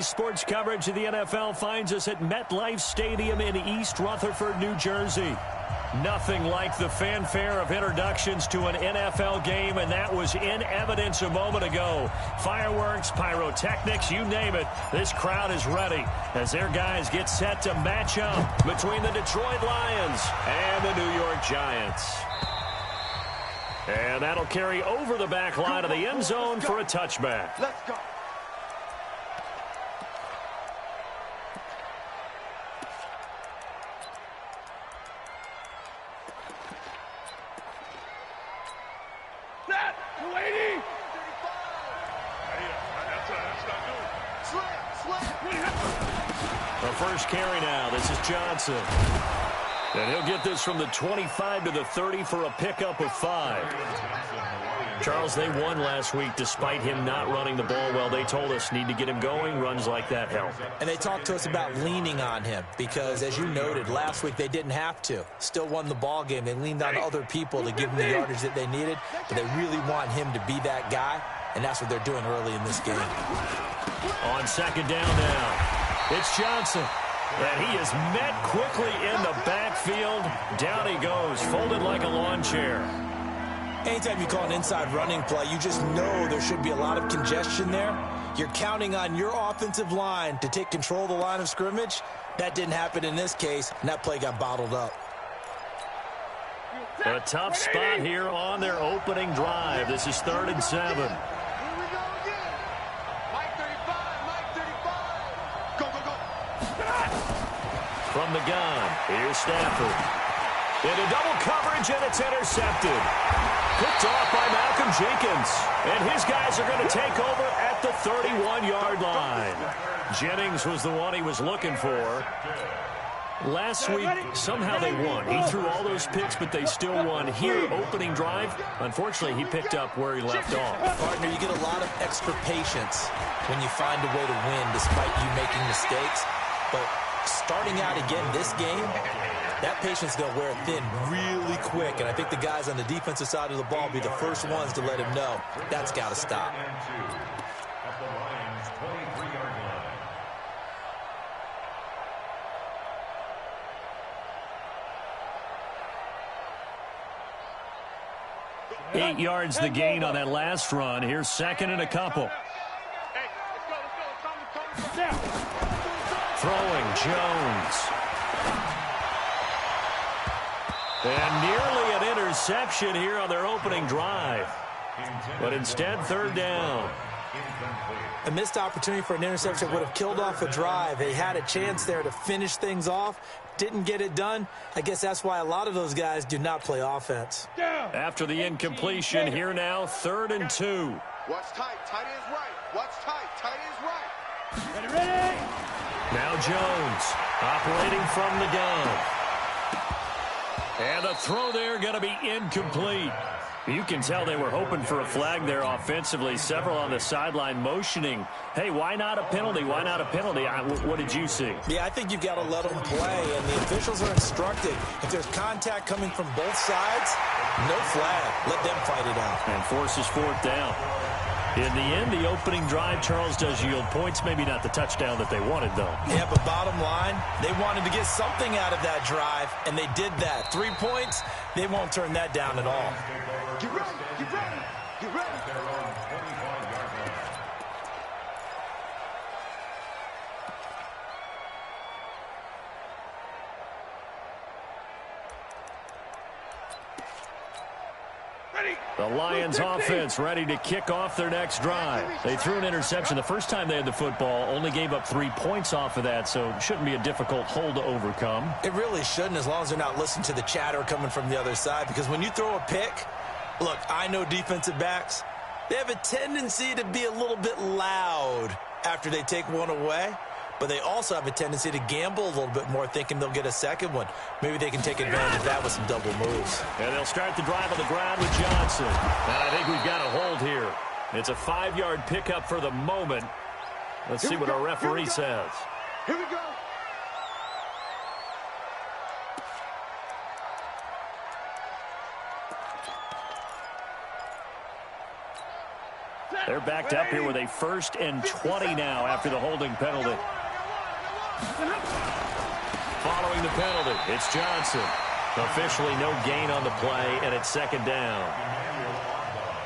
Today's sports coverage of the NFL finds us at MetLife Stadium in East Rutherford, New Jersey. Nothing like the fanfare of introductions to an NFL game, and that was in evidence a moment ago. Fireworks, pyrotechnics, you name it. This crowd is ready as their guys get set to match up between the Detroit Lions and the New York Giants. And that'll carry over the back line of the end zone for a touchback. Let's go. The first carry now. This is Johnson. And he'll get this from the 25 to the 30 for a pickup of 5. Charles, they won last week despite him not running the ball well. They told us need to get him going. Runs like that help. And they talked to us about leaning on him because, as you noted, last week they didn't have to. Still won the ball game. They leaned on other people to give them the yardage that they needed, but they really want him to be that guy, and that's what they're doing early in this game. On second down now. It's Johnson, and he is met quickly in the backfield. Down he goes, folded like a lawn chair. Anytime you call an inside running play, you just know there should be a lot of congestion there. You're counting on your offensive line to take control of the line of scrimmage. That didn't happen in this case, and that play got bottled up. A tough spot here on their opening drive. This is 3rd and 7. From the gun, here's Stafford. Into double coverage, and it's intercepted. Picked off by Malcolm Jenkins. And his guys are going to take over at the 31-yard line. Jennings was the one he was looking for. Last week, somehow they won. He threw all those picks, but they still won. Here, opening drive, unfortunately, he picked up where he left off. Partner, you get a lot of extra patience when you find a way to win despite you making mistakes. But starting out again this game, that patience is going to wear thin really quick. And I think the guys on the defensive side of the ball will be the first ones to let him know that's got to stop. Eight yards the gain on that last run. Here's second and a couple. Throwing Jones. And nearly an interception here on their opening drive. But instead, 3rd down. A missed opportunity for an interception would have killed off a drive. They had a chance there to finish things off. Didn't get it done. I guess that's why a lot of those guys do not play offense. After the incompletion, here now, 3rd and 2. Watch tight. Tight is right. Watch tight. Tight is right. Ready. Now Jones operating from the gun. And the throw there going to be incomplete. You can tell they were hoping for a flag there offensively. Several on the sideline motioning, hey, why not a penalty? Why not a penalty? What did you see? Yeah, I think you've got to let them play, and the officials are instructed. If there's contact coming from both sides, no flag. Let them fight it out. And forces 4th down. In the end, the opening drive, Charles, does yield points. Maybe not the touchdown that they wanted, though. Yeah, but bottom line, they wanted to get something out of that drive, and they did that. 3 points, they won't turn that down at all. Get ready. Get ready. Get ready. The Lions offense ready to kick off their next drive. They threw an interception the first time they had the football, only gave up 3 points off of that, so it shouldn't be a difficult hole to overcome. It really shouldn't, as long as they're not listening to the chatter coming from the other side, because when you throw a pick, look, I know defensive backs, they have a tendency to be a little bit loud after they take one away. But they also have a tendency to gamble a little bit more, thinking they'll get a second one. Maybe they can take advantage of that with some double moves. And they'll start the drive on the ground with Johnson. And I think we've got a hold here. It's a 5-yard pickup for the moment. Let's see what our referee says. Here we go. They're backed up here with a 1st and 20 now after the holding penalty. Following the penalty, it's Johnson. Officially no gain on the play, and it's 2nd down.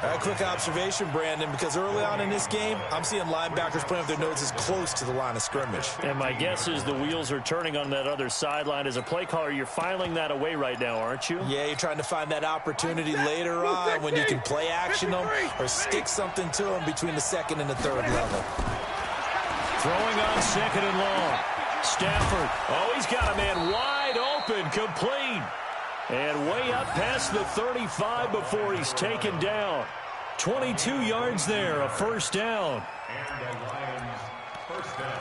A quick observation, Brandon, because early on in this game, I'm seeing linebackers playing with their noses close to the line of scrimmage. And my guess is the wheels are turning on that other sideline. As a play caller, you're filing that away right now, aren't you? Yeah, you're trying to find that opportunity later on when you can play action them or stick something to them between the 2nd and the 3rd level. Throwing on 2nd and long. Stafford. Oh, he's got a man wide open, complete. And way up past the 35 before he's taken down. 22 yards there, a 1st down. And the Lions' 1st down.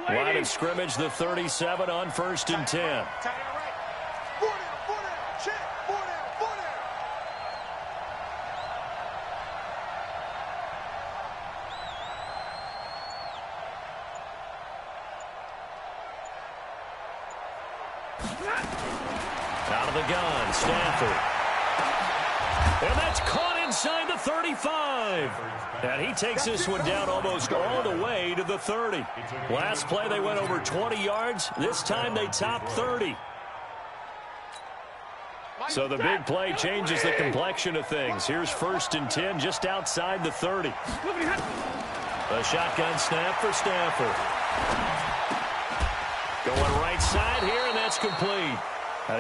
Line of scrimmage, the 37 on 1st and 10. Out of the gun, Stafford. And that's caught inside the 35. And he takes this one down almost all the way to the 30. Last play, they went over 20 yards. This time, they topped 30. So the big play changes the complexion of things. Here's 1st and 10 just outside the 30. A shotgun snap for Stafford. Going right side here, and that's complete.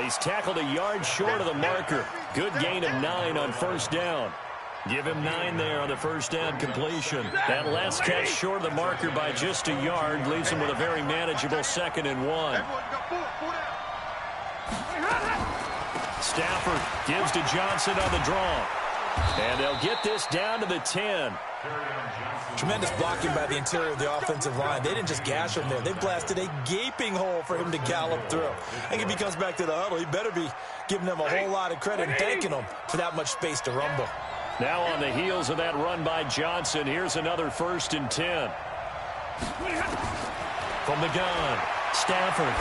He's tackled a yard short of the marker. Good gain of 9 on 1st down. Give him 9 there on the 1st down completion. That last catch short of the marker by just a yard leaves him with a very manageable 2nd and 1. Stafford gives to Johnson on the draw. And they'll get this down to the 10. Tremendous blocking by the interior of the offensive line. They didn't just gash him there. They blasted a gaping hole for him to gallop through. I think if he comes back to the huddle, he better be giving them a whole lot of credit and thanking them for that much space to rumble. Now on the heels of that run by Johnson, here's another 1st and 10. From the gun, Stafford.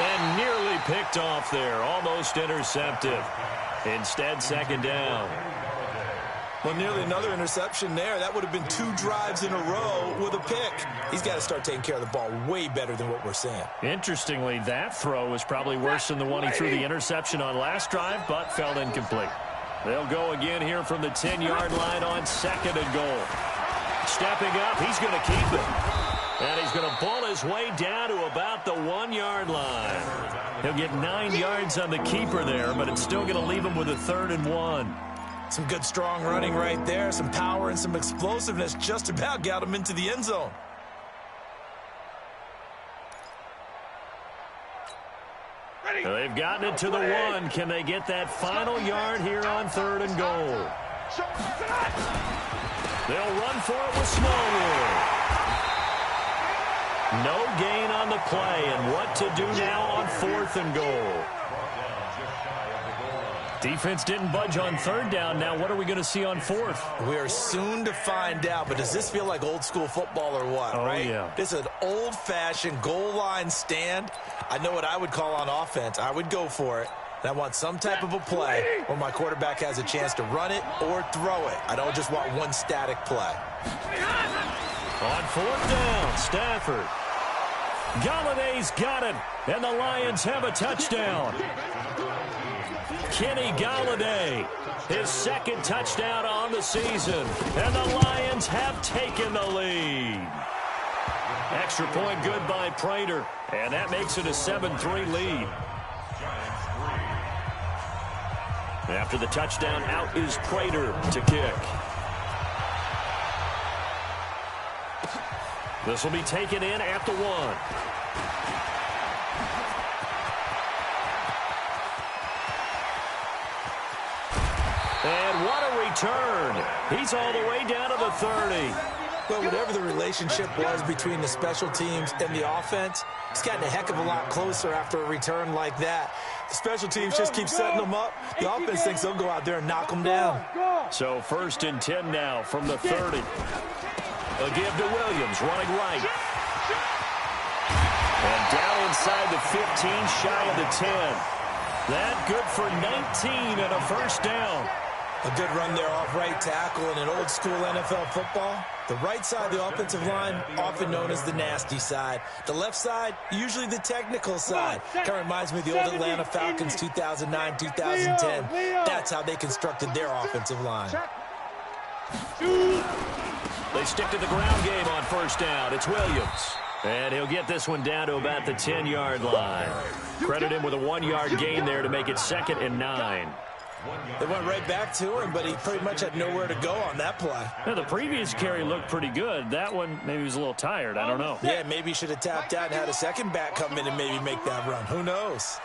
And nearly picked off there, almost intercepted. Instead, 2nd down. Well, nearly another interception there. That would have been 2 drives in a row with a pick. He's got to start taking care of the ball way better than what we're seeing. Interestingly, that throw was probably worse than the one he threw the interception on last drive, but fell incomplete. They'll go again here from the 10-yard line on 2nd and goal. Stepping up, he's going to keep it. And he's going to ball his way down to about the 1-yard line. He'll get 9 yards on the keeper there, but it's still going to leave him with a 3rd and 1. Some good strong running right there. Some power and some explosiveness just about got him into the end zone. They've gotten it to the 1. Can they get that final yard here on 3rd and goal? They'll run for it with Smallwood. No gain on the play, and what to do now on 4th and goal? Defense didn't budge on 3rd down. Now what are we going to see on 4th? We are soon to find out, but does this feel like old school football or what, right? Yeah. This is an old-fashioned goal line stand. I know what I would call on offense. I would go for it. And I want some type of a play where my quarterback has a chance to run it or throw it. I don't just want one static play. On 4th down, Stafford. Galladay's got it, and the Lions have a touchdown. Kenny Galladay, his 2nd touchdown on the season, and the Lions have taken the lead. Extra point good by Prater, and that makes it a 7-3 lead. After the touchdown, out is Prater to kick. This will be taken in at the 1. And what a return. He's all the way down to the 30. But whatever the relationship was between the special teams and the offense, it's gotten a heck of a lot closer after a return like that. The special teams just keep setting them up. The offense thinks they'll go out there and knock them down. So 1st and 10 now from the 30. A give to Williams, running right. And down inside the 15, shy of the 10. That good for 19 and a first down. A good run there off right tackle in an old-school NFL football. The right side of the offensive line, often known as the nasty side. The left side, usually the technical side. Kind of reminds me of the old Atlanta Falcons 2009, 2010. That's how they constructed their offensive line. They stick to the ground game on first down. It's Williams. And he'll get this one down to about the 10-yard line. Credit him with a 1-yard gain there to make it 2nd and 9. They went right back to him, but he pretty much had nowhere to go on that play. Now, the previous carry looked pretty good. That one, maybe he was a little tired. I don't know. Yeah, maybe he should have tapped out and had a second back come in and maybe make that run. Who knows?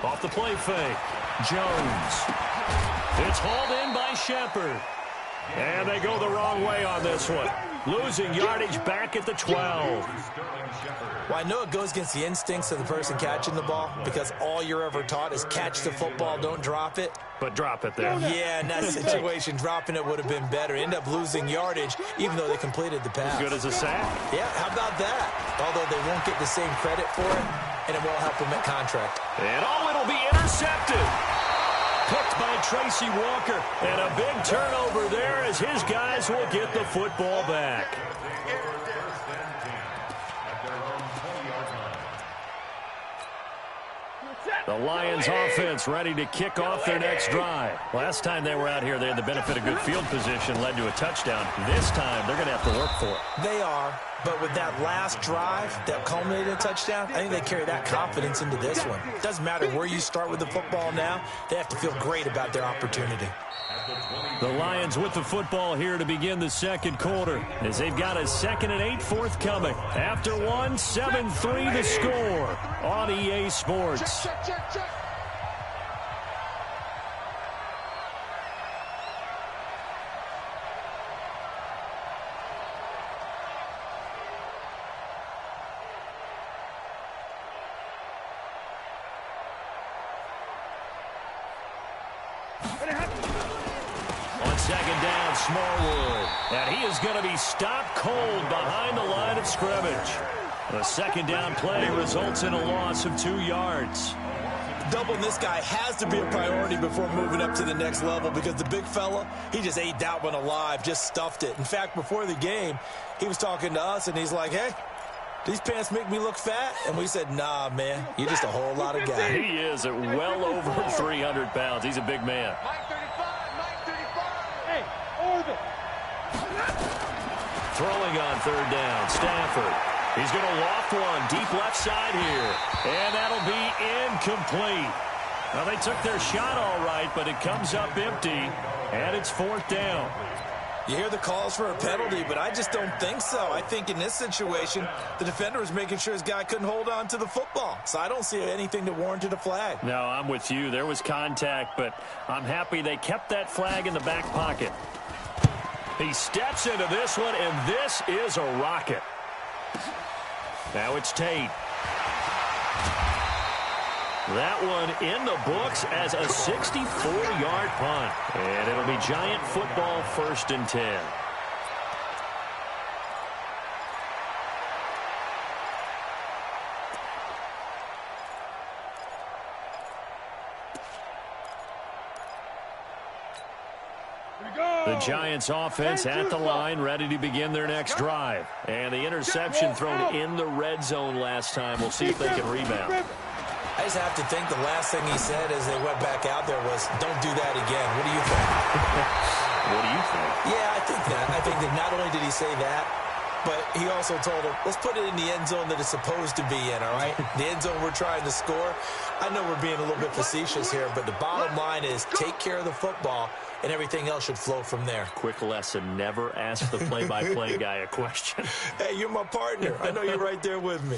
Off the play fake. Jones. It's hauled in by Shepard. And they go the wrong way on this one. Losing yardage back at the 12. Well, I know it goes against the instincts of the person catching the ball because all you're ever taught is catch the football, don't drop it. But drop it there. Yeah, in that situation, dropping it would have been better. End up losing yardage, even though they completed the pass. As good as a sack. Yeah, how about that? Although they won't get the same credit for it, and it won't help them at contract. And it'll be intercepted. Picked by Tracy Walker. And a big turnover there as his guys will get the football back. The Lions offense ready to kick off their next drive. Last time they were out here, they had the benefit of good field position, led to a touchdown. This time, they're going to have to work for it. They are, but with that last drive that culminated in a touchdown, I think they carry that confidence into this one. It doesn't matter where you start with the football now. They have to feel great about their opportunity. The Lions with the football here to begin the second quarter as they've got a 2nd and 8 forthcoming. After one, 7-3 the score on EA Sports. Second down, Smallwood. And he is going to be stopped cold behind the line of scrimmage. The second down play results in a loss of 2 yards. Doubling this guy has to be a priority before moving up to the next level because the big fella, he just ate that one alive, just stuffed it. In fact, before the game, he was talking to us, and he's like, hey, these pants make me look fat? And we said, nah, man, you're just a whole lot of guy. He is at well over 300 pounds. He's a big man. Throwing on third down, Stafford. He's going to loft one deep left side here. And that'll be incomplete. Well, they took their shot all right, but it comes up empty. And it's 4th down. You hear the calls for a penalty, but I just don't think so. I think in this situation, the defender was making sure his guy couldn't hold on to the football. So I don't see anything that warranted a flag. No, I'm with you. There was contact, but I'm happy they kept that flag in the back pocket. He steps into this one, and this is a rocket. Now it's Tate. That one in the books as a 64-yard punt. And it'll be Giant football 1st and 10. The Giants offense at the line, ready to begin their next drive. And the interception thrown in the red zone last time. We'll see if they can rebound. I just have to think the last thing he said as they went back out there was, don't do that again. What do you think? What do you think? Yeah, I think that. I think that not only did he say that, but he also told him, let's put it in the end zone that it's supposed to be in, all right? The end zone we're trying to score. I know we're being a little bit facetious here, but the bottom line is take care of the football, and everything else should flow from there. Quick lesson, never ask the play-by-play guy a question. Hey, you're my partner. I know you're right there with me.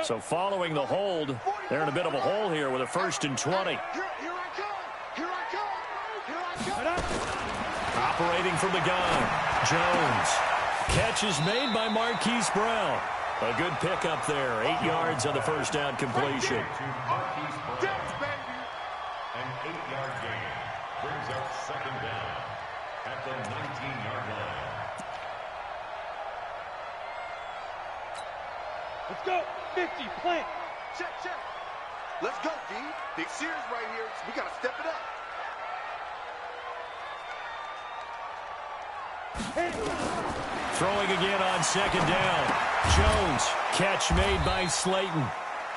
So following the hold, they're in a bit of a hole here with a 1st and 20. Here I come. Here I come. Here I come. Operating from the gun, Jones. Catch is made by Marquise Brown. A good pickup there. 8 yards on the first down completion. An 8-yard gain brings up second down at the 19-yard line. Let's go. 50, plant. Check, check. Let's go, D. Big series right here. We got to step it up. Throwing again on second down. Jones. Catch made by Slayton.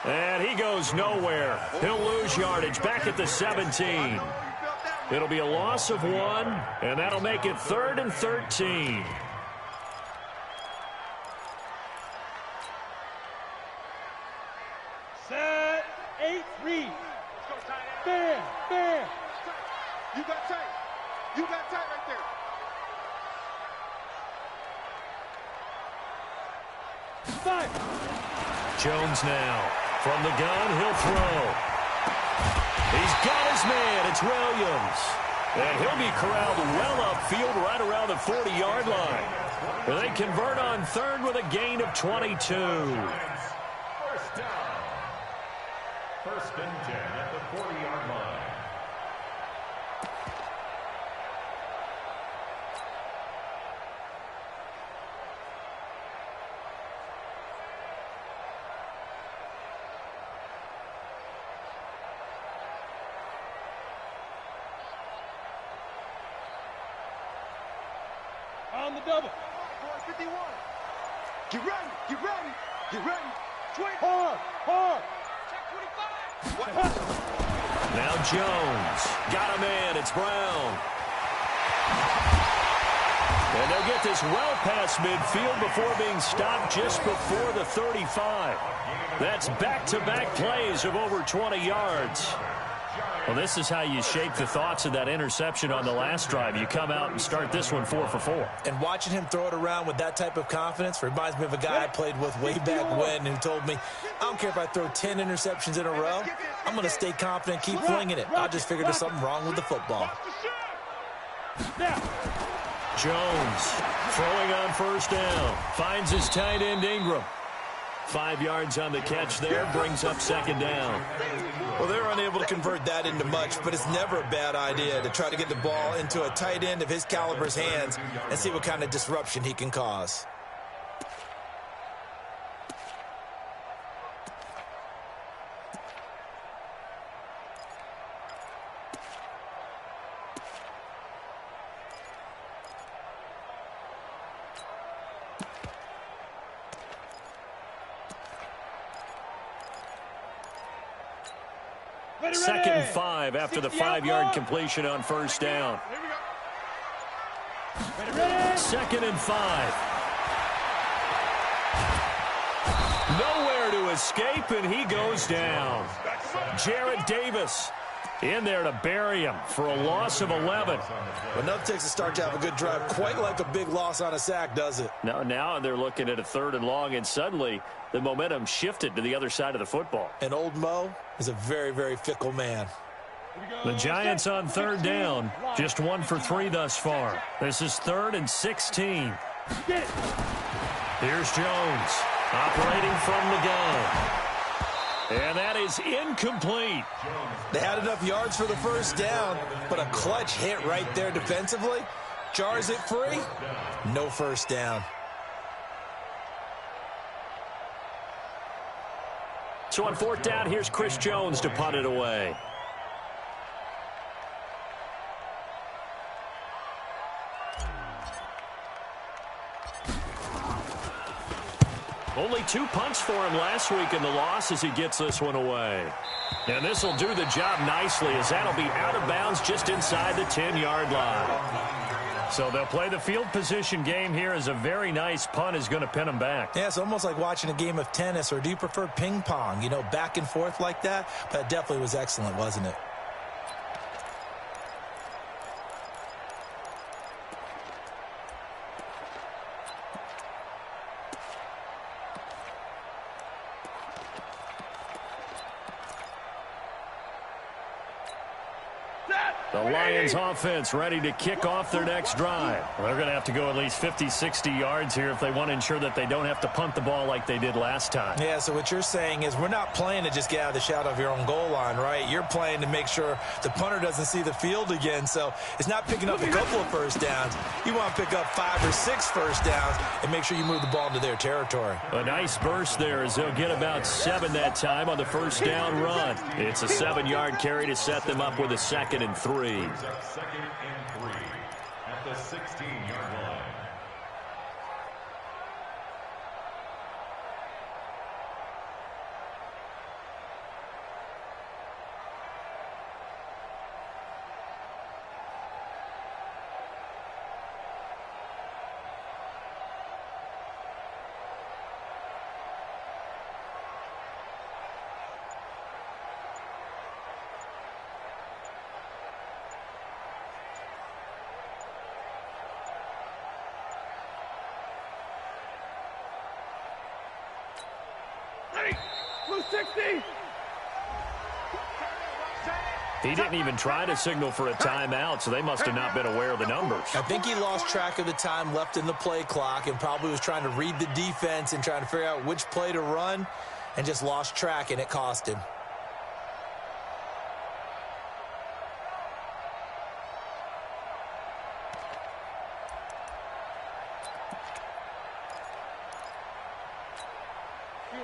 And he goes nowhere. He'll lose yardage back at the 17. It'll be a loss of 1, and that'll make it 3rd and 13. Set, 8, read. Bam, bam. You got tight. You got tight right there. Five. Jones now. From the gun, he'll throw. He's got his man. It's Williams. And he'll be corralled well upfield right around the 40-yard line. And they convert on 3rd with a gain of 22. First down. 1st and 10 at the 40-yard line. On the double. 51. Get ready. Get ready. Get ready. 20. Hard, hard. Check 25. Now Jones. Got a man. It's Brown. And they'll get this well past midfield before being stopped just before the 35. That's back-to-back plays of over 20 yards. Well, this is how you shape the thoughts of that interception on the last drive. You come out and start this one 4 for 4. And watching him throw it around with that type of confidence reminds me of a guy I played with way back when who told me, I don't care if I throw 10 interceptions in a row. I'm going to stay confident, keep flinging it. I just figured there's something wrong with the football. Jones throwing on first down. Finds his tight end Ingram. 5 yards on the catch there, brings up second down. Well, they're unable to convert that into much, but it's never a bad idea to try to get the ball into a tight end of his caliber's hands and see what kind of disruption he can cause. Second and 5 after the 5-yard completion on first down. Second and 5. Nowhere to escape, and he goes down. Jarrad Davis in there to bury him for a loss of 11. But enough takes a start to have a good drive, quite like a big loss on a sack, does it? Now they're looking at a 3rd and long, and suddenly the momentum shifted to the other side of the football. And old Mo is a very, very fickle man. The Giants on 3rd down, just 1 for 3 thus far. This is 3rd and 16. Here's Jones operating from the gun. And that is incomplete. They had enough yards for the first down, but a clutch hit right there defensively. Jars it free. No first down. So on 4th down, here's Chris Jones to punt it away. Only 2 punts for him last week in the loss as he gets this one away. And this will do the job nicely as that'll be out of bounds just inside the 10-yard line. So they'll play the field position game here as a very nice punt is going to pin them back. Yeah, it's almost like watching a game of tennis, or do you prefer ping pong? You know, back and forth like that? But it definitely was excellent, wasn't it? Set. The Lions offense ready to kick off their next drive. Well, they're going to have to go at least 50, 60 yards here if they want to ensure that they don't have to punt the ball like they did last time. Yeah, so what you're saying is we're not playing to just get out of the shadow of your own goal line, right? You're playing to make sure the punter doesn't see the field again. So it's not picking up a couple of first downs. You want to pick up 5 or 6 first downs and make sure you move the ball into their territory. A nice burst there as they'll get about 7 that time on the first down run. It's a 7-yard carry to set them up with a 2nd and 3. Second and 3 at the 16-yard line. Blue 60. He didn't even try to signal for a timeout, so they must have not been aware of the numbers. I think he lost track of the time left in the play clock and probably was trying to read the defense and trying to figure out which play to run and just lost track, and it cost him.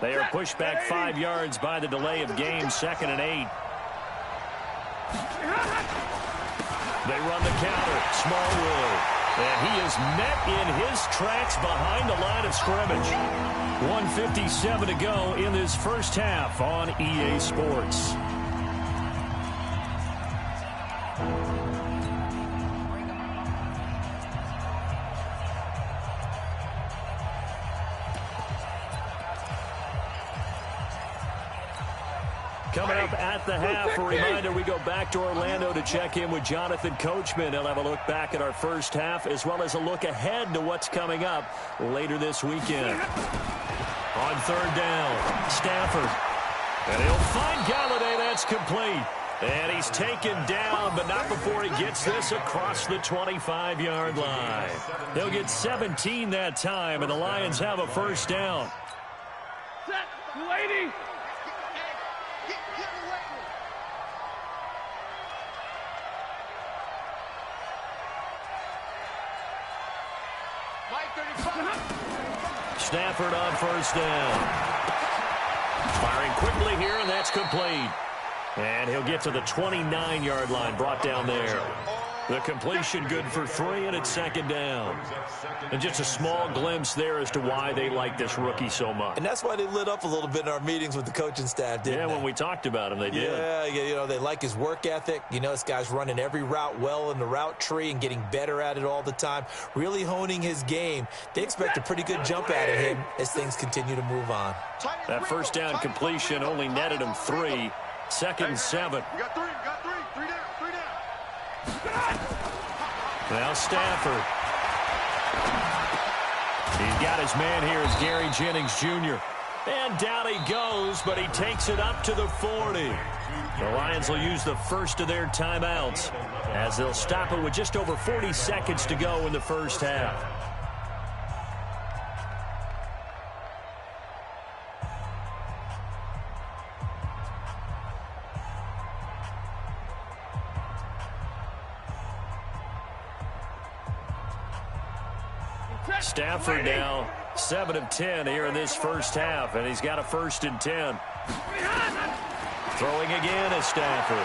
They are pushed back 5 yards by the delay of game, 2nd and 8. They run the counter, Smallwood. And he is met in his tracks behind the line of scrimmage. 1:57 to go in this first half on EA Sports. Coming up at the half, a reminder, we go back to Orlando to check in with Jonathan Coachman. He'll have a look back at our first half as well as a look ahead to what's coming up later this weekend. On 3rd down, Stafford. And he'll find Galladay. That's complete. And he's taken down, but not before he gets this across the 25-yard line. They'll get 17 that time, and the Lions have a first down. Set. 280. Stafford on 1st down. Firing quickly here, and that's complete. And he'll get to the 29-yard line, brought down there. The completion good for 3, and it's 2nd down. And just a small glimpse there as to why they like this rookie so much. And that's why they lit up a little bit in our meetings with the coaching staff, didn't they? Yeah, when we talked about him, they did. Yeah, you know, they like his work ethic. You know, this guy's running every route well in the route tree and getting better at it all the time, really honing his game. They expect a pretty good jump out of him as things continue to move on. That first down completion only netted him 3. 2nd and 7. We got 3 down. Now Stafford. He's got his man here as Gary Jennings Jr. And down he goes, but he takes it up to the 40. The Lions will use the first of their timeouts as they'll stop it with just over 40 seconds to go in the first half. Stafford now 7 of 10 here in this first half, and he's got a 1st and 10. Throwing again is Stafford.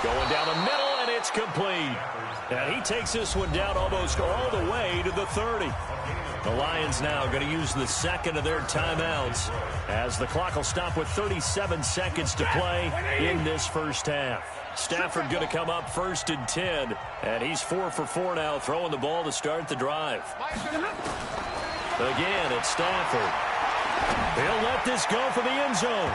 Going down the middle, and it's complete. And he takes this one down almost all the way to the 30. The Lions now going to use the 2nd of their timeouts as the clock will stop with 37 seconds to play in this first half. Stafford going to come up 1st and 10, and he's 4 for 4 now, throwing the ball to start the drive. Again, it's Stafford. He'll let this go for the end zone,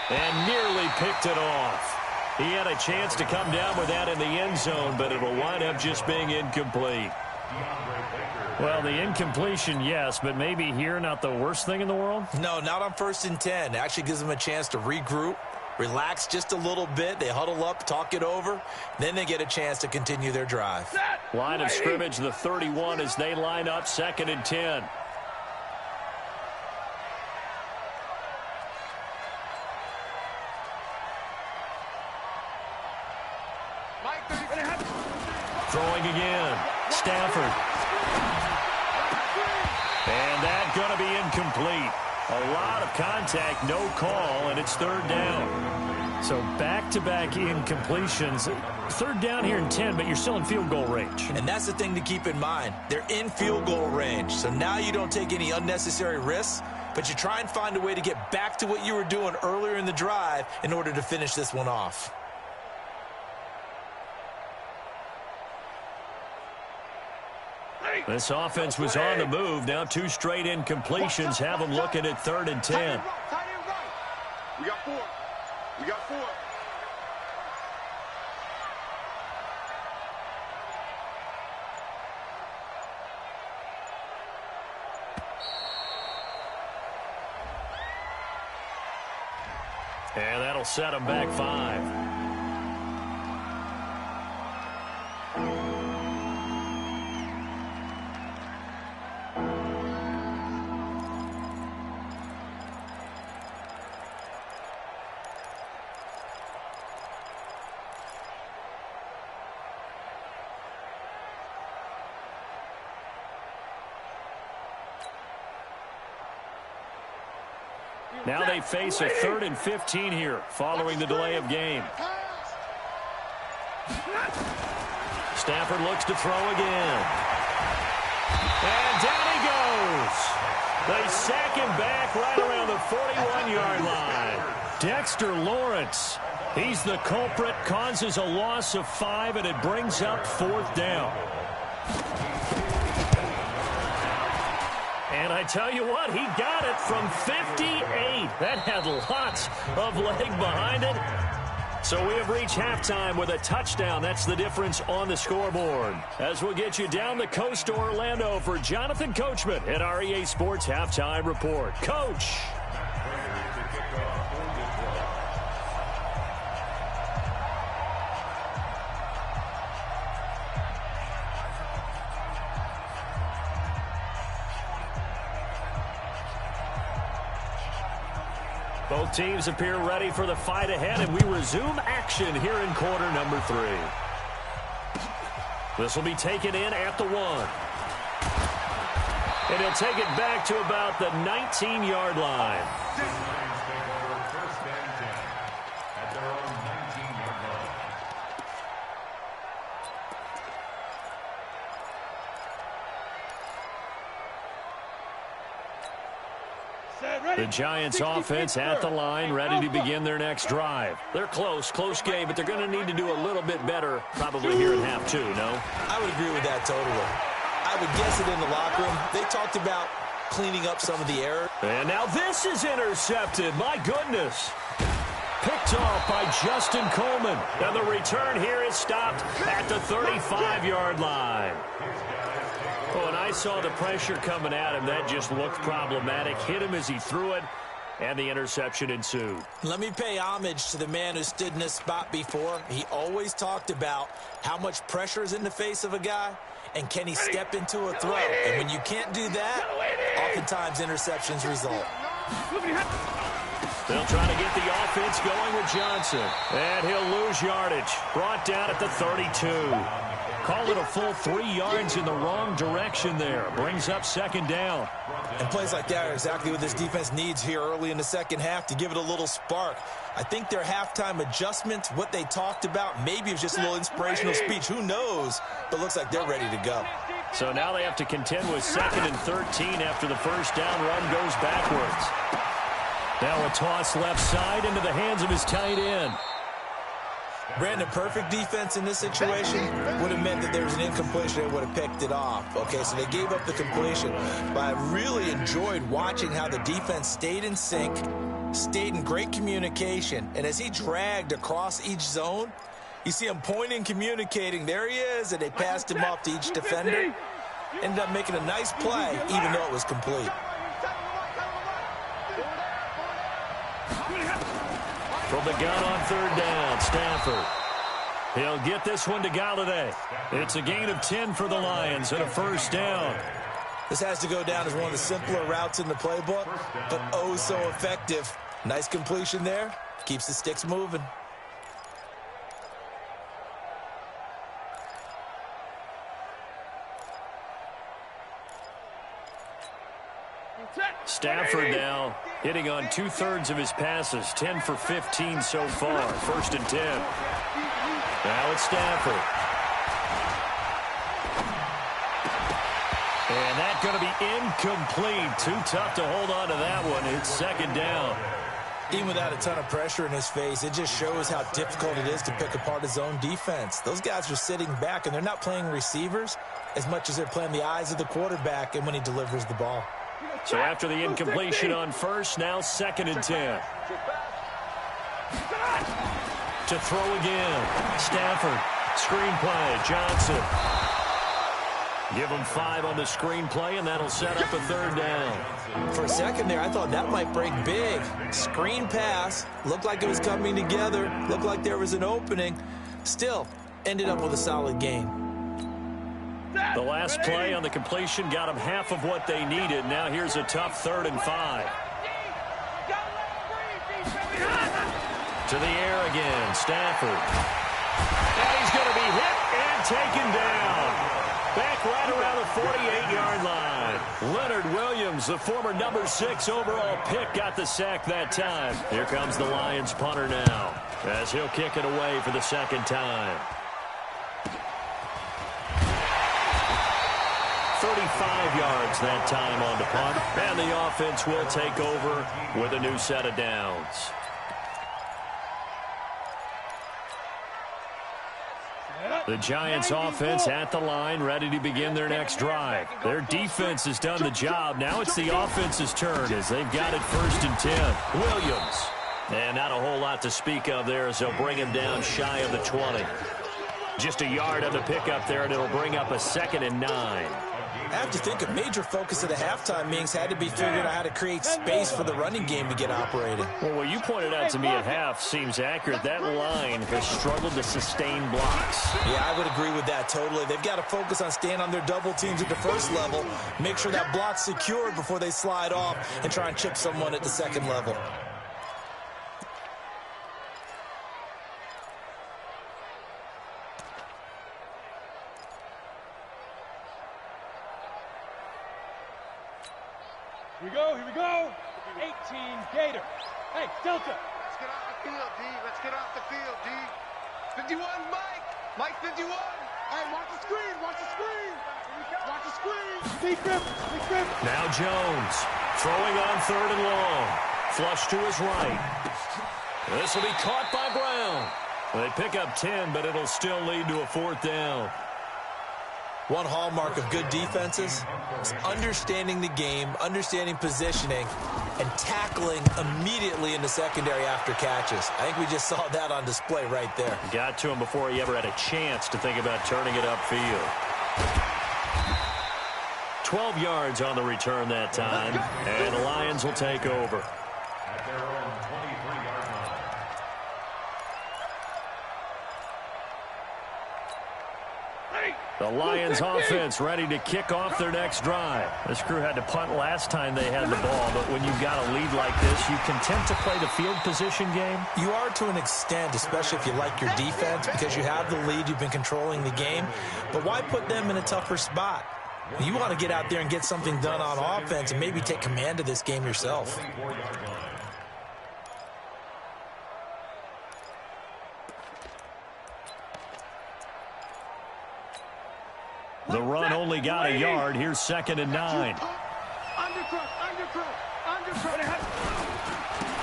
and nearly picked it off. He had a chance to come down with that in the end zone, but it will wind up just being incomplete. Well, the incompletion, yes, but maybe here not the worst thing in the world? No, not on 1st and 10. It actually gives them a chance to regroup, relax just a little bit. They huddle up, talk it over. Then they get a chance to continue their drive. Line of scrimmage, the 31 as they line up 2nd and 10. Throwing again. Stafford. And that's going to be incomplete. A lot of contact, no call, and it's 3rd down. So back-to-back incompletions. 3rd down here in 10, but you're still in field goal range. And that's the thing to keep in mind. They're in field goal range. So now you don't take any unnecessary risks, but you try and find a way to get back to what you were doing earlier in the drive in order to finish this one off. This offense was on the move. Now 2 straight incompletions have them looking at 3rd and 10. We got 4. We got 4. And that'll set them back 5. Now they face a 3rd and 15 here following the delay of game. Stafford looks to throw again. And down he goes. They sack him back right around the 41-yard line. Dexter Lawrence, he's the culprit, causes a loss of 5, and it brings up 4th down. And I tell you what, he got it from 58. That had lots of leg behind it. So we have reached halftime with a touchdown. That's the difference on the scoreboard. As we'll get you down the coast to Orlando for Jonathan Coachman at our EA Sports Halftime Report. Coach. Both teams appear ready for the fight ahead, and we resume action here in quarter number 3. This will be taken in at the 1. And he'll take it back to about the 19-yard line. The Giants offense at the line, ready to begin their next drive. They're close game, but they're going to need to do a little bit better probably here in half 2, no? I would agree with that totally. I would guess it in the locker room. They talked about cleaning up some of the errors. And now this is intercepted. My goodness. Picked off by Justin Coleman. And the return here is stopped at the 35-yard line. Oh, and I saw the pressure coming at him. That just looked problematic. Hit him as he threw it, and the interception ensued. Let me pay homage to the man who stood in this spot before. He always talked about how much pressure is in the face of a guy, and can he step into a throw. And when you can't do that, oftentimes interceptions result. They'll try to get the offense going with Johnson. And he'll lose yardage. Brought down at the 32. Call it a full 3 yards in the wrong direction there. Brings up 2nd down. And plays like that are exactly what this defense needs here early in the second half to give it a little spark. I think their halftime adjustment, what they talked about, maybe it was just a little inspirational speech. Who knows? But looks like they're ready to go. So now they have to contend with 2nd and 13 after the first down run goes backwards. Now a toss left side into the hands of his tight end. Brandon, perfect defense in this situation would have meant that there was an incompletion. They would have picked it off. Okay, so they gave up the completion. But I really enjoyed watching how the defense stayed in sync, stayed in great communication. And as he dragged across each zone, you see him pointing, communicating. There he is, and they passed him off to each defender. Ended up making a nice play, even though it was complete. From the gun on third down, Stafford. He'll get this one to Galladay. It's a gain of 10 for the Lions and a first down. This has to go down as one of the simpler routes in the playbook, but oh so effective. Nice completion there. Keeps the sticks moving. Stafford now hitting on 2/3 of his passes, 10 for 15 so far. First and 10. Now it's Stafford. And that's going to be incomplete. Too tough to hold on to that one. It's second down. Even without a ton of pressure in his face, it just shows how difficult it is to pick apart his own defense. Those guys are sitting back, and they're not playing receivers as much as they're playing the eyes of the quarterback and when he delivers the ball. So after the incompletion on first, now second and 10. To throw again. Stafford. Screenplay. Johnson. Give him 5 on the screenplay, and that'll set up a third down. For a second there, I thought that might break big. Screen pass. Looked like it was coming together. Looked like there was an opening. Still, ended up with a solid gain. The last play on the completion got them half of what they needed. Now here's a tough 3rd and 5. To the air again, Stafford. And he's going to be hit and taken down. Back right around the 48-yard line. Leonard Williams, the former number 6 overall pick, got the sack that time. Here comes the Lions punter now, as he'll kick it away for the second time. 35 yards that time on the punt, and the offense will take over with a new set of downs. The Giants offense at the line, ready to begin their next drive. Their defense has done the job. Now it's the offense's turn as they've got it 1st and 10. Williams. And not a whole lot to speak of there as they'll bring him down shy of the 20. Just a yard on the pickup there, and it'll bring up a 2nd and 9. I have to think a major focus of the halftime meetings had to be figuring out how to create space for the running game to get operating. Well, what you pointed out to me at half seems accurate. That line has struggled to sustain blocks. Yeah, I would agree with that totally. They've got to focus on staying on their double teams at the first level, make sure that block's secured before they slide off and try and chip someone at the second level. Here we go. 18 Gator. Hey, Delta. Let's get off the field, D. Let's get off the field, D. 51, Mike. Mike 51. Hey, watch the screen. Watch the screen. Watch the screen. Big grip. Big grip. Now Jones throwing on 3rd and long. Flush to his right. This will be caught by Brown. They pick up 10, but it'll still lead to a 4th down. One hallmark of good defenses is understanding the game, understanding positioning, and tackling immediately in the secondary after catches. I think we just saw that on display right there. Got to him before he ever had a chance to think about turning it upfield. 12 yards on the return that time, and the Lions will take over. At their own 23-yard line. The Lions offense ready to kick off their next drive. This crew had to punt last time they had the ball, but when you've got a lead like this, you content to play the field position game? You are to an extent, especially if you like your defense, because you have the lead, you've been controlling the game. But why put them in a tougher spot? You want to get out there and get something done on offense and maybe take command of this game yourself. The run only got a yard. Here's 2nd and 9.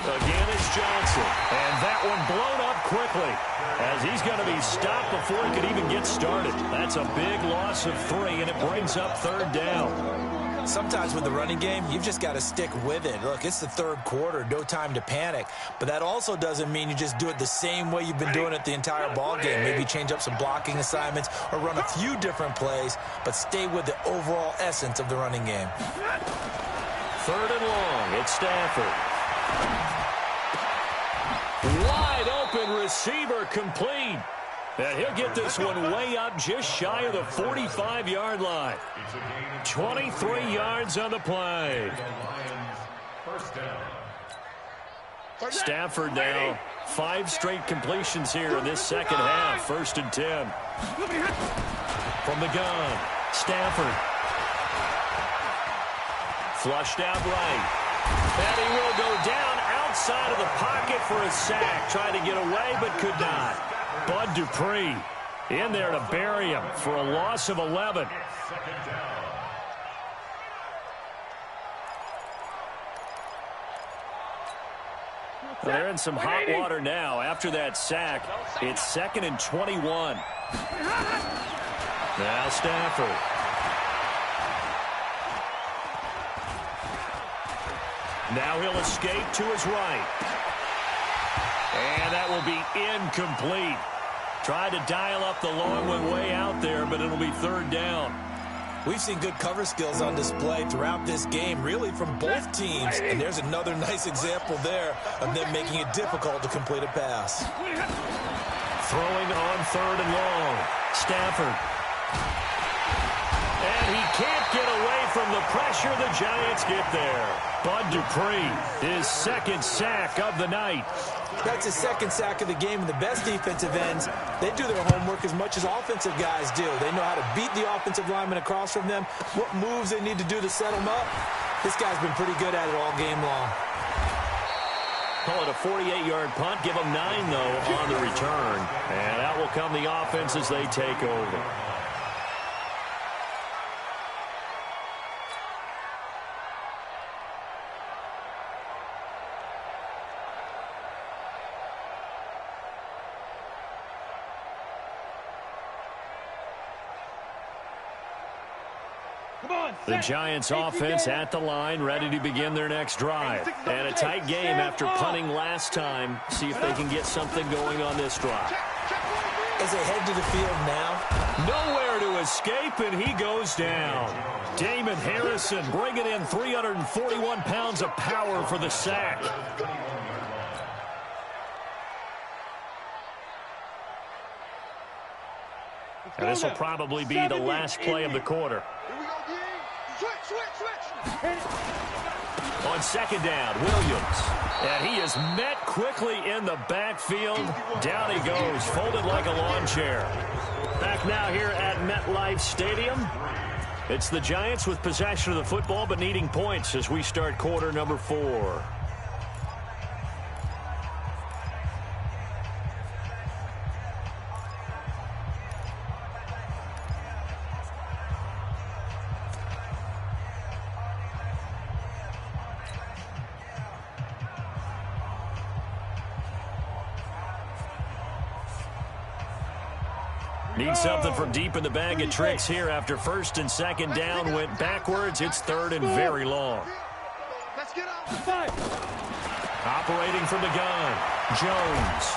Again, it's Johnson. And that one blown up quickly as he's going to be stopped before he could even get started. That's a big loss of 3, and it brings up 3rd down. Sometimes with the running game, you've just got to stick with it. Look, it's the 3rd quarter, no time to panic. But that also doesn't mean you just do it the same way you've been doing it the entire ball game. Maybe change up some blocking assignments or run a few different plays, but stay with the overall essence of the running game. 3rd and long, it's Stafford. Wide open receiver complete. And he'll get this one way up just shy of the 45-yard line. 23 yards on the play. Stafford now 5 straight completions here in this second half. 1st and 10. From the gun, Stafford. Flushed out right. And he will go down outside of the pocket for a sack. Tried to get away but could not. Bud Dupree in there to bury him for a loss of 11. They're in some hot water now after that sack. It's 2nd and 21. Now Stafford. Now he'll escape to his right. And that will be incomplete. Tried to dial up the long one way out there, but it'll be 3rd down. We've seen good cover skills on display throughout this game, really from both teams. And there's another nice example there of them making it difficult to complete a pass. Throwing on 3rd and long. Stafford. And he can't get away from the pressure. The Giants get there. Bud Dupree, his 2nd sack of the night. That's his 2nd sack of the game, and the best defensive ends, they do their homework as much as offensive guys do. They know how to beat the offensive lineman across from them, what moves they need to do to set them up. This guy's been pretty good at it all game long. Call it a 48-yard punt. Give them 9, though, on the return. And out will come the offense as they take over. The Giants offense at the line, ready to begin their next drive. And a tight game after punting last time. See if they can get something going on this drive. As they head to the field now. Nowhere to escape, and he goes down. Damon Harrison bringing in 341 pounds of power for the sack. And this will probably be the last play of the quarter. On 2nd down, Williams. And he is met quickly in the backfield. Down he goes, folded like a lawn chair. Back now here at MetLife Stadium. It's the Giants with possession of the football but needing points as we start quarter number 4. Need something from deep in the bag of tricks here after 1st and 2nd down went backwards. It's 3rd and very long. Operating from the gun, Jones.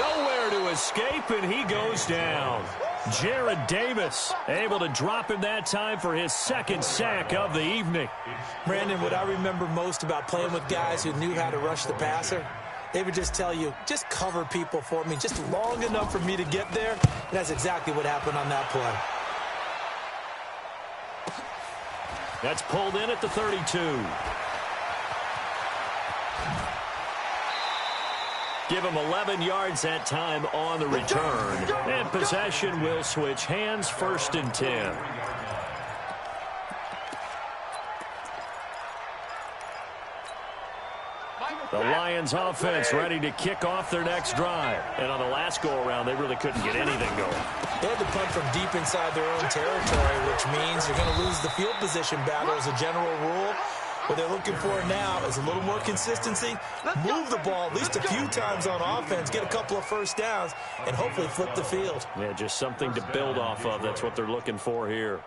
Nowhere to escape, and he goes down. Jared Davis able to drop him that time for his 2nd sack of the evening. Brandon, what I remember most about playing with guys who knew how to rush the passer, they would just tell you, just cover people for me, just long enough for me to get there. And that's exactly what happened on that play. That's pulled in at the 32. Give him 11 yards that time on the return. And possession will switch hands, 1st and 10. The Lions offense ready to kick off their next drive. And on the last go-around, they really couldn't get anything going. They had to punt from deep inside their own territory, which means you're going to lose the field position battle as a general rule. What they're looking for now is a little more consistency, move the ball at least a few times on offense, get a couple of 1st downs, and hopefully flip the field. Yeah, just something to build off of. That's what they're looking for here.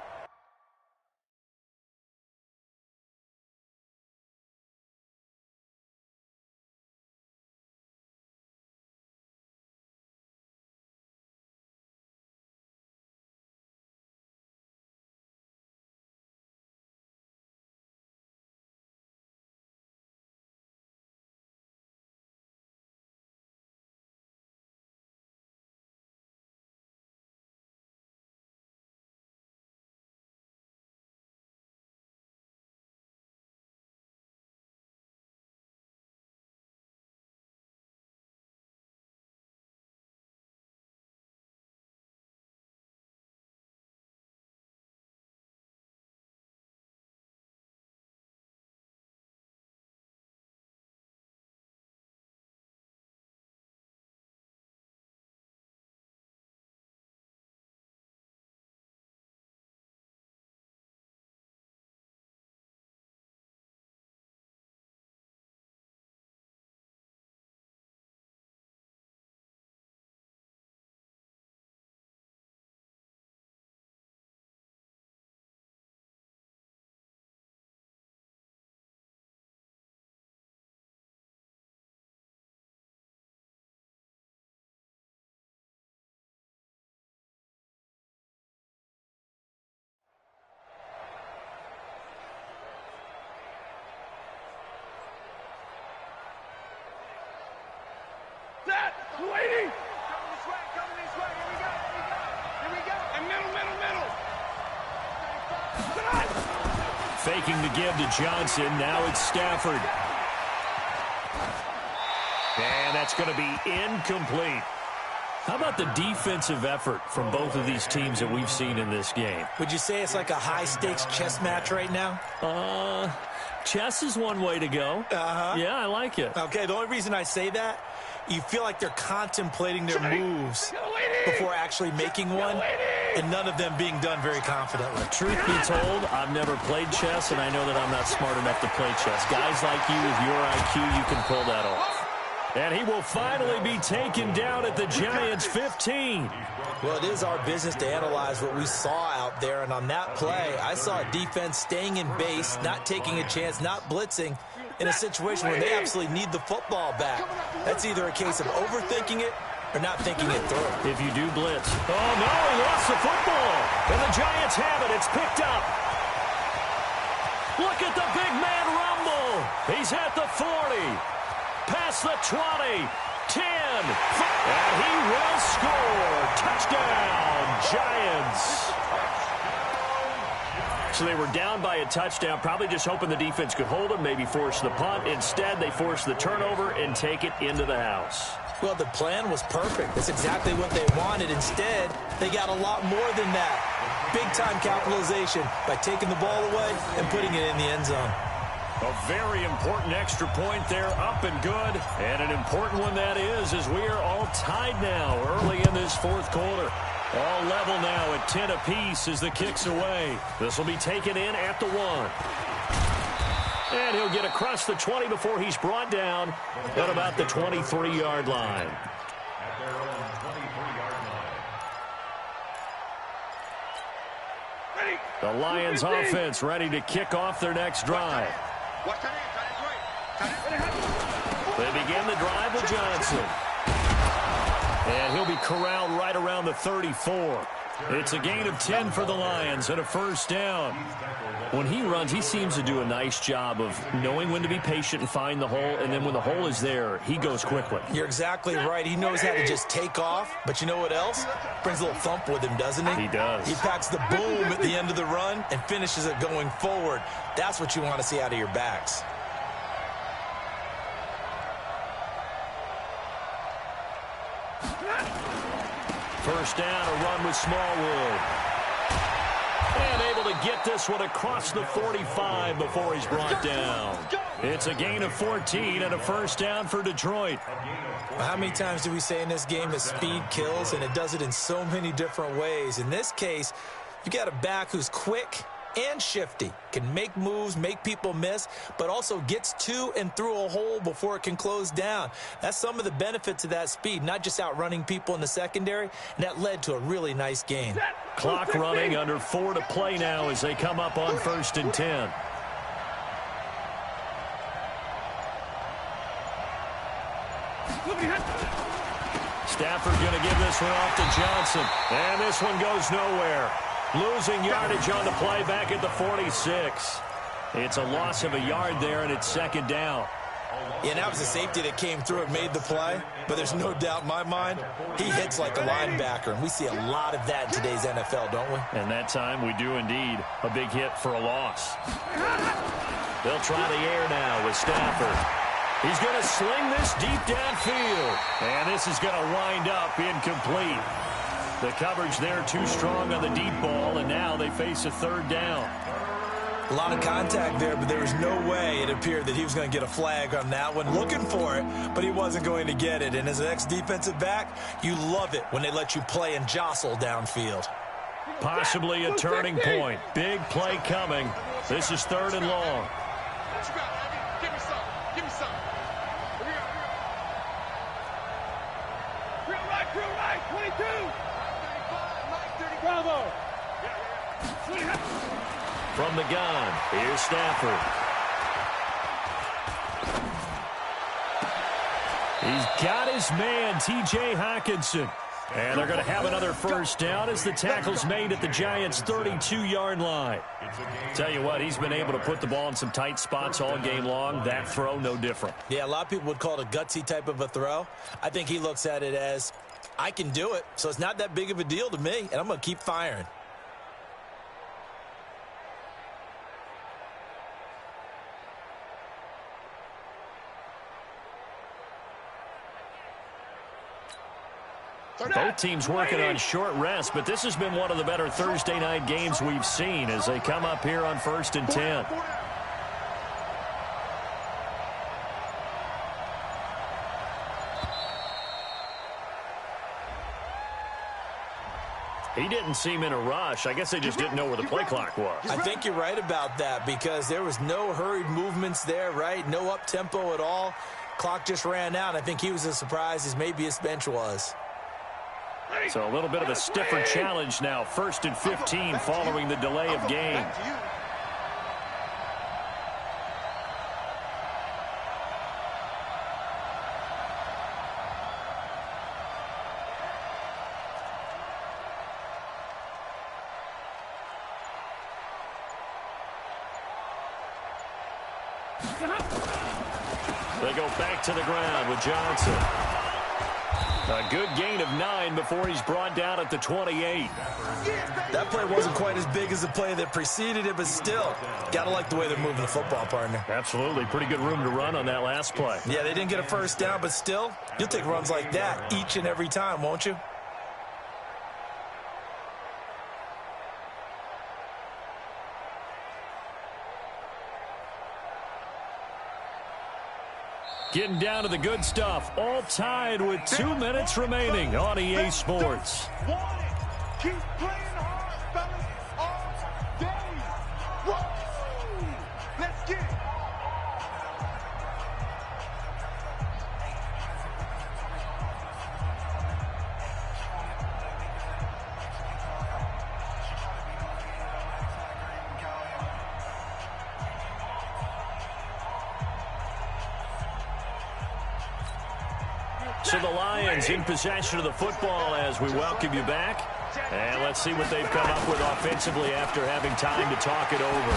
280. Coming this way, coming this way. Here we go, here we go. Here we go. And middle, middle, middle. Faking the give to Johnson. Now it's Stafford. And that's going to be incomplete. How about the defensive effort from both of these teams that we've seen in this game? Would you say it's like a high-stakes chess match right now? Chess is one way to go. Yeah, I like it. Okay, the only reason I say that, you feel like they're contemplating their moves before actually making one, and none of them being done very confidently. Truth be told, I've never played chess, and I know that I'm not smart enough to play chess. Guys like you with your IQ, you can pull that off. And he will finally be taken down at the Giants' 15. Well, it is our business to analyze what we saw out there, and on that play, I saw a defense staying in base, not taking a chance, not blitzing, in a situation where they absolutely need the football back. That's either a case of overthinking it or not thinking it through. If you do blitz. Oh, no, he lost the football. And the Giants have it. It's picked up. Look at the big man rumble. He's at the 40. Past the 20. 10. And he will score. Touchdown, Giants. So they were down by a touchdown, probably just hoping the defense could hold them, maybe force the punt. Instead, they forced the turnover and take it into the house. Well, the plan was perfect. That's exactly what they wanted. Instead, they got a lot more than that. Big-time capitalization by taking the ball away and putting it in the end zone. A very important extra point there, up and good. And an important one that is, as we are all tied now early in this fourth quarter. All level now at 10 apiece as the kick's away. This will be taken in at the 1. And he'll get across the 20 before he's brought down at about the 23-yard line. At their own 23-yard line. The Lions offense ready to kick off their next drive. Watch that in, right. They begin the drive with Johnson. And he'll be corralled right around the 34. It's a gain of 10 for the Lions and a first down. When he runs, he seems to do a nice job of knowing when to be patient and find the hole, and then when the hole is there, he goes quickly. You're exactly right. He knows how to just take off, but you know what else? Brings a little thump with him, doesn't he? He does. He packs the boom at the end of the run and finishes it going forward. That's what you want to see out of your backs. First down, a run with Smallwood. And able to get this one across the 45 before he's brought down. It's a gain of 14 and a first down for Detroit. How many times do we say in this game that speed kills, and it does it in so many different ways? In this case, you got a back who's quick and shifty, can make moves, make people miss, but also gets to and through a hole before it can close down. That's some of the benefits of that speed, not just outrunning people in the secondary, and that led to a really nice gain. Clock running, under 4 to play now as they come up on 1st and 10. Stafford going to give this one off to Johnson, and this one goes nowhere. Losing yardage on the play back at the 46. It's a loss of a yard there, and it's second down. Yeah, and that was a safety that came through and made the play, but there's no doubt in my mind, he hits like a linebacker, and we see a lot of that in today's NFL, don't we? And that time we do indeed. A big hit for a loss. They'll try the air now with Stafford. He's going to sling this deep downfield, and this is going to wind up incomplete. The coverage there too strong on the deep ball, and now they face a third down. A lot of contact there, but there was no way it appeared that he was going to get a flag on that one. Looking for it, but he wasn't going to get it. And as an ex-defensive back, you love it when they let you play and jostle downfield. Possibly a turning point. Big play coming. This is 3rd and long. What you got, Abby? Give me some. Give me some. Here we go. Crew right, 22. 35, Mike, 35. Bravo. From the gun, here's Stafford. He's got his man, T.J. Hockenson. And they're going to have another first down as the tackle's made at the Giants' 32-yard line. Tell you what, he's been able to put the ball in some tight spots all game long. That throw, no different. Yeah, a lot of people would call it a gutsy type of a throw. I think he looks at it as, I can do it, so it's not that big of a deal to me, and I'm going to keep firing. Both teams working on short rest, but this has been one of the better Thursday night games we've seen as they come up here on 1st and 10. He didn't seem in a rush. I guess they just didn't know where the play clock was. I think you're right about that because there was no hurried movements there, right? No up-tempo at all. Clock just ran out. I think he was as surprised as maybe his bench was. So a little bit of a stiffer challenge now. 1st and 15 following the delay of game. They go back to the ground with Johnson. A good gain of 9 before he's brought down at the 28. That play wasn't quite as big as the play that preceded it, but still, got to like the way they're moving the football, partner. Absolutely. Pretty good room to run on that last play. Yeah, they didn't get a first down, but still, you'll take runs like that each and every time, won't you? Getting down to the good stuff. All tied with 2 minutes remaining on EA Sports. Keep playing hard, fellas, all day. Woo! Let's get it. So the Lions in possession of the football as we welcome you back. And let's see what they've come up with offensively after having time to talk it over.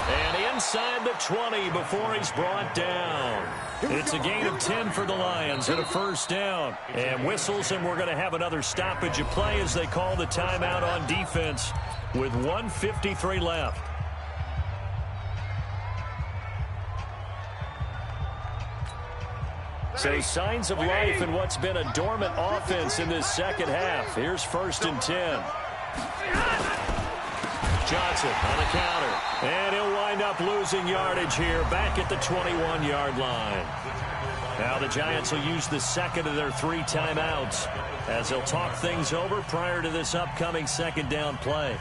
And inside the 20 before he's brought down. It's a gain of 10 for the Lions and a first down. And whistles, and we're going to have another stoppage of play as they call the timeout on defense with 1:53 left. So signs of life in what's been a dormant offense in this second half. Here's 1st and 10. Johnson on the counter. And he'll wind up losing yardage here back at the 21-yard line. Now the Giants will use the second of their 3 timeouts as they'll talk things over prior to this upcoming second down play.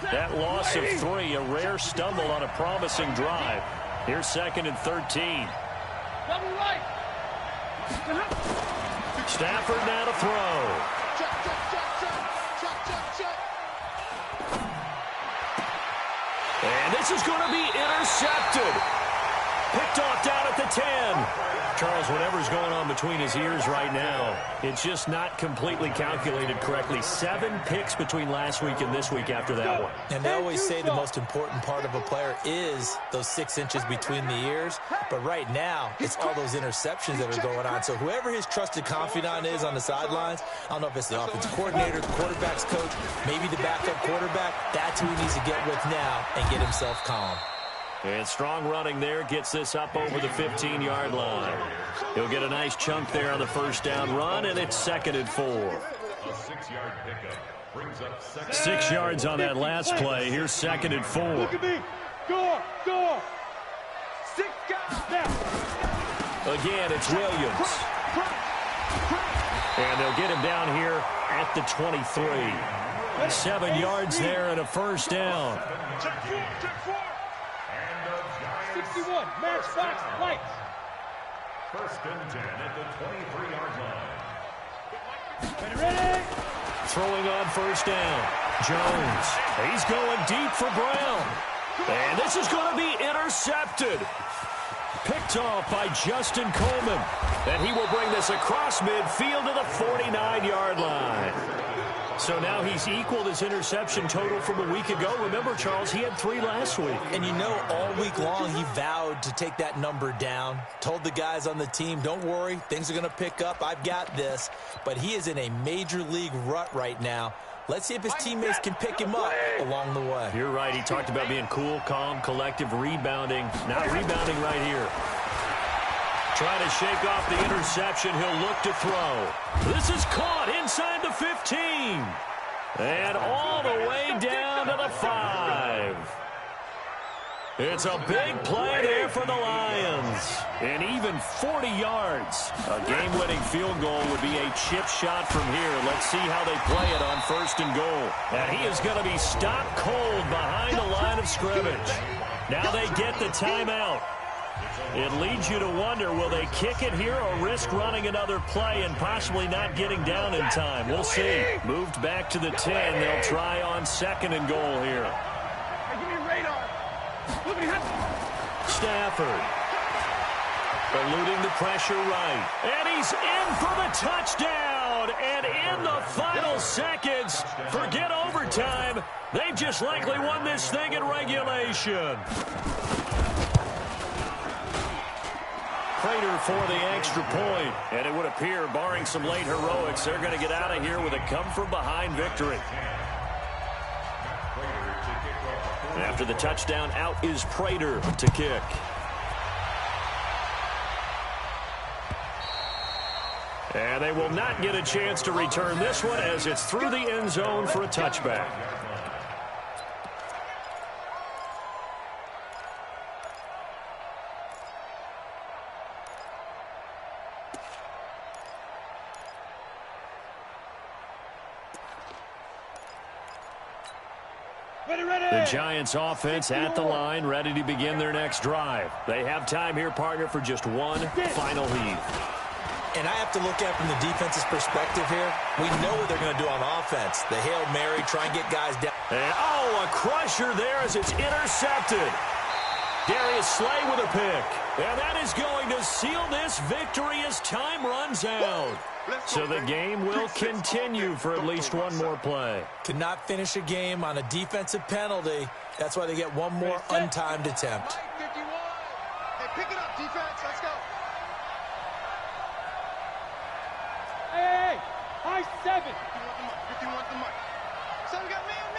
That loss of 3, a rare stumble on a promising drive. Here's 2nd and 13. Double right. Stafford now to throw. And this is going to be intercepted. Picked off down at the 10. Charles, whatever's going on between his ears right now, it's just not completely calculated correctly. 7 picks between last week and this week after that one. And they always say the most important part of a player is those 6 inches between the ears. But right now, it's all those interceptions that are going on. So whoever his trusted confidant is on the sidelines, I don't know if it's the offensive coordinator, the quarterback's coach, maybe the backup quarterback, that's who he needs to get with now and get himself calm. And strong running there gets this up over the 15-yard line. He'll get a nice chunk there on the first down run, and it's 2nd and 4. A 6-yard pickup brings up 6 yards on that last play. Here's 2nd and 4. Look at me. Go. 6 guys now. Again, it's Williams. And they'll get him down here at the 23. 7 yards there and a first down. Check 4. 61, matchbox, lights. 1st and 10 at the 23-yard line. Ready? Throwing on first down. Jones. He's going deep for Brown. And this is going to be intercepted. Picked off by Justin Coleman. And he will bring this across midfield to the 49-yard line. So now he's equaled his interception total from a week ago. Remember, Charles, he had 3 last week. And you know, all week long he vowed to take that number down. Told the guys on the team, don't worry, things are going to pick up. I've got this. But he is in a major league rut right now. Let's see if his teammates can pick him up along the way. You're right. He talked about being cool, calm, collective, rebounding. Not rebounding right here. Trying to shake off the interception. He'll look to throw. This is caught inside the 15. And all the way down to the 5. It's a big play there for the Lions. And even 40 yards. A game-winning field goal would be a chip shot from here. Let's see how they play it on 1st and goal. And he is going to be stopped cold behind the line of scrimmage. Now they get the timeout. It leads you to wonder, will they kick it here or risk running another play and possibly not getting down in time? We'll see. Moved back to the 10. They'll try on 2nd and goal here. Hey, give me a radar. Stafford. Eluding the pressure right. And he's in for the touchdown. And in the final seconds, forget overtime. They've just likely won this thing in regulation. Prater for the extra point. And it would appear, barring some late heroics, they're going to get out of here with a come-from-behind victory. After the touchdown, out is Prater to kick. And they will not get a chance to return this one as it's through the end zone for a touchback. The Giants offense at the line, ready to begin their next drive. They have time here, partner, for just one final heave. And I have to look at it from the defense's perspective here. We know what they're going to do on offense. The Hail Mary, try and get guys down. And, oh, a crusher there as it's intercepted. Darius Slay with a pick. And that is going to seal this victory as time runs out. So the game will continue for at least one more play. Cannot finish a game on a defensive penalty. That's why they get one more untimed attempt. Mike 51. Hey, pick it up, defense. Let's go. Hey, high 7. 51 to Mike. 7 got man.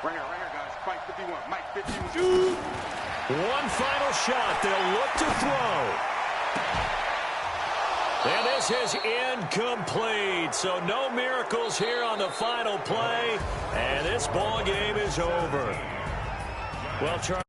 Ringer, guys. Mike 51. Mike 51. One final shot. They'll look to throw. And this is incomplete. So no miracles here on the final play. And this ball game is over. Well, Charlie.